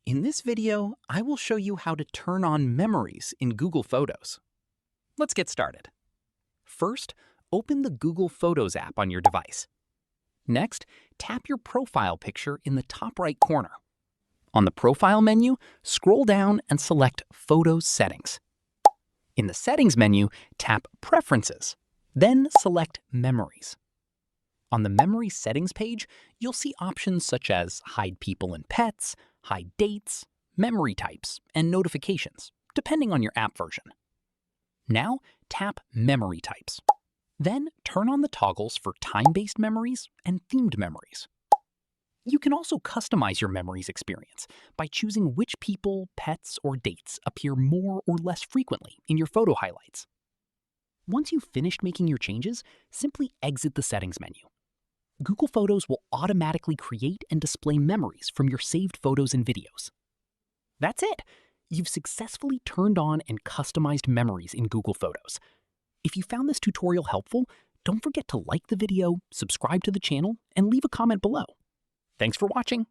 In this video, I will show you how to turn on memories in Google Photos. Let's get started. First, open the Google Photos app on your device. Next, tap your profile picture in the top right corner. On the Profile menu, scroll down and select Photos Settings. In the Settings menu, tap Preferences, then select Memories. On the Memory Settings page, you'll see options such as Hide People and Pets, Hide Dates, Memory Types, and Notifications, depending on your app version. Now, tap Memory Types. Then turn on the toggles for time-based memories and themed memories. You can also customize your memories experience by choosing which people, pets, or dates appear more or less frequently in your photo highlights. Once you've finished making your changes, simply exit the Settings menu. Google Photos will automatically create and display memories from your saved photos and videos. That's it! You've successfully turned on and customized memories in Google Photos. If you found this tutorial helpful, don't forget to like the video, subscribe to the channel, and leave a comment below. Thanks for watching.